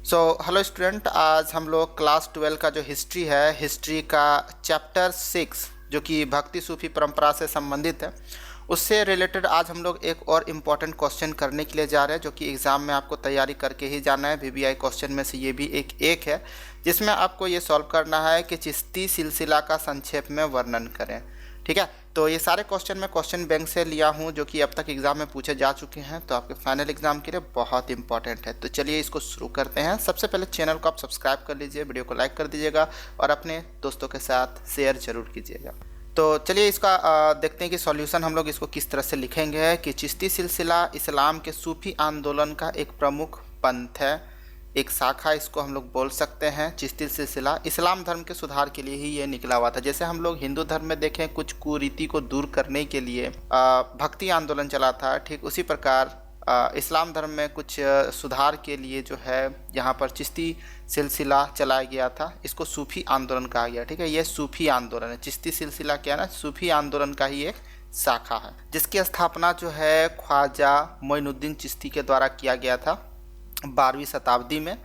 Hello student, आज हम लोग क्लास 12 का जो हिस्ट्री है, हिस्ट्री का चैप्टर 6 जो कि भक्ति सूफी परंपरा से संबंधित है, उससे रिलेटेड आज हम लोग एक और इम्पॉर्टेंट क्वेश्चन करने के लिए जा रहे हैं, जो कि एग्ज़ाम में आपको तैयारी करके ही जाना है। वीवीआई क्वेश्चन में से ये भी एक है, जिसमें आपको ये सॉल्व करना है कि चिश्ती सिलसिला का संक्षेप में वर्णन करें। ठीक है, तो ये सारे क्वेश्चन मैं क्वेश्चन बैंक से लिया हूँ, जो कि अब तक एग्जाम में पूछे जा चुके हैं, तो आपके फाइनल एग्जाम के लिए बहुत इंपॉर्टेंट है। तो चलिए इसको शुरू करते हैं। सबसे पहले चैनल को आप सब्सक्राइब कर लीजिए, वीडियो को लाइक कर दीजिएगा और अपने दोस्तों के साथ शेयर जरूर कीजिएगा। तो चलिए इसका देखते हैं कि सॉल्यूशन हम लोग इसको किस तरह से लिखेंगे। कि चिश्ती सिलसिला इस्लाम के सूफी आंदोलन का एक प्रमुख पंथ है, एक शाखा इसको हम लोग बोल सकते हैं। चिश्ती सिलसिला इस्लाम धर्म के सुधार के लिए ही ये निकला हुआ था। जैसे हम लोग हिंदू धर्म में देखें, कुछ कुरीति को दूर करने के लिए भक्ति आंदोलन चला था, ठीक उसी प्रकार इस्लाम धर्म में कुछ सुधार के लिए जो है यहाँ पर चिश्ती सिलसिला चलाया गया था। इसको सूफी आंदोलन कहा गया। ठीक है, ये सूफी आंदोलन है। चिश्ती सिलसिला क्या है ना, सूफी आंदोलन का ही एक शाखा है, जिसकी स्थापना जो है ख्वाजा मोइनुद्दीन चिश्ती के द्वारा किया गया था 12वीं शताब्दी में।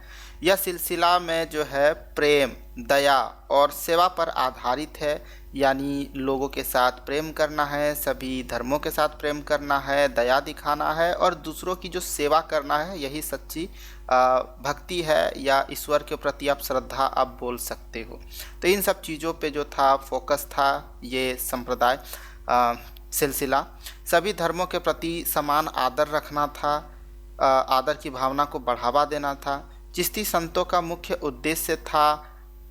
यह सिलसिला में जो है प्रेम, दया और सेवा पर आधारित है, यानी लोगों के साथ प्रेम करना है, सभी धर्मों के साथ प्रेम करना है, दया दिखाना है और दूसरों की जो सेवा करना है, यही सच्ची भक्ति है, या ईश्वर के प्रति आप श्रद्धा आप बोल सकते हो। तो इन सब चीज़ों पे जो था फोकस था ये संप्रदाय सिलसिला। सभी धर्मों के प्रति समान आदर रखना था, आदर की भावना को बढ़ावा देना था। चिश्ती संतों का मुख्य उद्देश्य था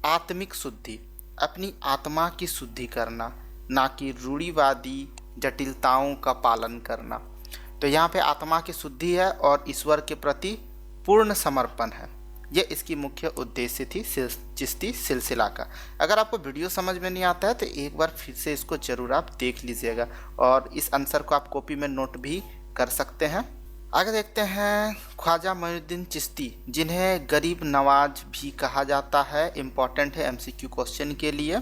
आत्मिक शुद्धि, अपनी आत्मा की शुद्धि करना, ना कि रूढ़िवादी जटिलताओं का पालन करना। तो यहाँ पे आत्मा की शुद्धि है और ईश्वर के प्रति पूर्ण समर्पण है, ये इसकी मुख्य उद्देश्य थी चिश्ती सिलसिला का। अगर आपको वीडियो समझ में नहीं आता है तो एक बार फिर से इसको जरूर आप देख लीजिएगा और इस आंसर को आप कॉपी में नोट भी कर सकते हैं। आगे देखते हैं ख्वाजा मोइनुद्दीन चिश्ती, जिन्हें गरीब नवाज भी कहा जाता है। इम्पॉर्टेंट है एमसीक्यू क्वेश्चन के लिए।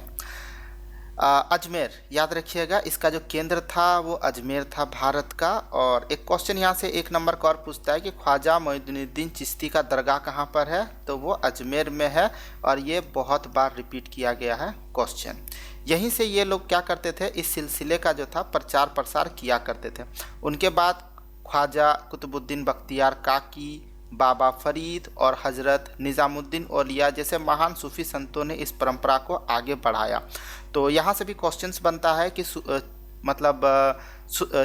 अजमेर याद रखिएगा, इसका जो केंद्र था वो अजमेर था भारत का। और एक क्वेश्चन यहाँ से 1 नंबर का और पूछता है कि ख्वाजा मोइनुद्दीन चिश्ती का दरगाह कहाँ पर है, तो वो अजमेर में है और ये बहुत बार रिपीट किया गया है क्वेश्चन। यहीं से ये लोग क्या करते थे, इस सिलसिले का जो था प्रचार प्रसार किया करते थे। उनके बाद ख्वाजा कुतुबुद्दीन बख्तियार काकी, बाबा फरीद और हजरत निज़ामुद्दीन औलिया जैसे महान सूफी संतों ने इस परंपरा को आगे बढ़ाया। तो यहाँ से भी क्वेश्चंस बनता है कि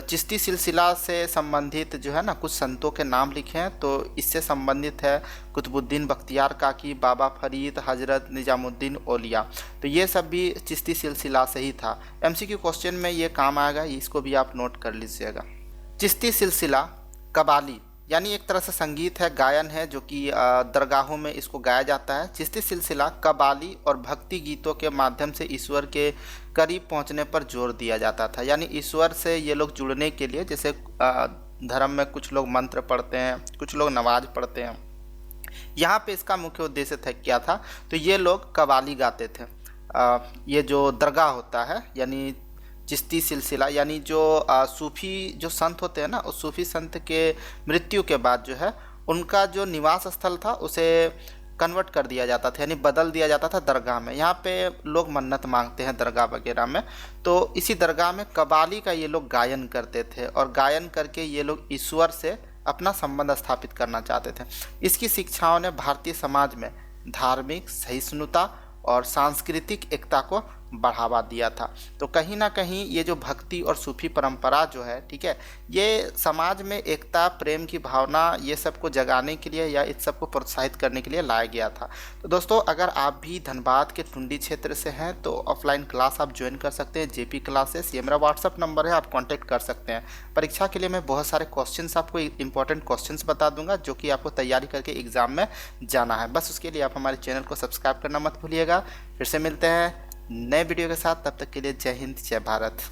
चिश्ती सिलसिला से संबंधित जो है ना कुछ संतों के नाम लिखे हैं, तो इससे संबंधित है कुतुबुद्दीन बख्तियार काकी, बाबा फरीद, हजरत निज़ामुद्दीन औलिया। तो ये सब भी चिश्ती सिलसिला से ही था। एमसीक्यू क्वेश्चन में ये काम आएगा, इसको भी आप नोट कर लीजिएगा। चिश्ती सिलसिला कबाली यानी एक तरह से संगीत है, गायन है, जो कि दरगाहों में इसको गाया जाता है। चिश्ती सिलसिला कबाली और भक्ति गीतों के माध्यम से ईश्वर के करीब पहुंचने पर जोर दिया जाता था। यानी ईश्वर से ये लोग जुड़ने के लिए, जैसे धर्म में कुछ लोग मंत्र पढ़ते हैं, कुछ लोग नमाज पढ़ते हैं, यहाँ पे इसका मुख्य उद्देश्य था क्या था, तो ये लोग कबाली गाते थे। ये जो दरगाह होता है यानी चिश्ती सिलसिला, यानी जो सूफी जो संत होते हैं ना, उस सूफी संत के मृत्यु के बाद जो है उनका जो निवास स्थल था उसे कन्वर्ट कर दिया जाता था, यानी बदल दिया जाता था दरगाह में। यहाँ पे लोग मन्नत मांगते हैं दरगाह वगैरह में, तो इसी दरगाह में कबाली का ये लोग गायन करते थे और गायन करके ये लोग ईश्वर से अपना संबंध स्थापित करना चाहते थे। इसकी शिक्षाओं ने भारतीय समाज में धार्मिक सहिष्णुता और सांस्कृतिक एकता को बढ़ावा दिया था। तो कहीं ना कहीं ये जो भक्ति और सूफी परंपरा जो है, ठीक है, ये समाज में एकता, प्रेम की भावना, ये सब को जगाने के लिए या इस सब को प्रोत्साहित करने के लिए लाया गया था। तो दोस्तों, अगर आप भी धनबाद के टुंडी क्षेत्र से हैं तो ऑफलाइन क्लास आप ज्वाइन कर सकते हैं, जेपी क्लासेस। ये मेरा व्हाट्सअप नंबर है, आप कॉन्टैक्ट कर सकते हैं। परीक्षा के लिए मैं बहुत सारे क्वेश्चंस आपको इंपॉर्टेंट क्वेश्चंस बता दूंगा, जो कि आपको तैयारी करके एग्जाम में जाना है। बस उसके लिए आप हमारे चैनल को सब्सक्राइब करना मत भूलिएगा। फिर से मिलते हैं नए वीडियो के साथ, तब तक के लिए जय हिंद, जय भारत।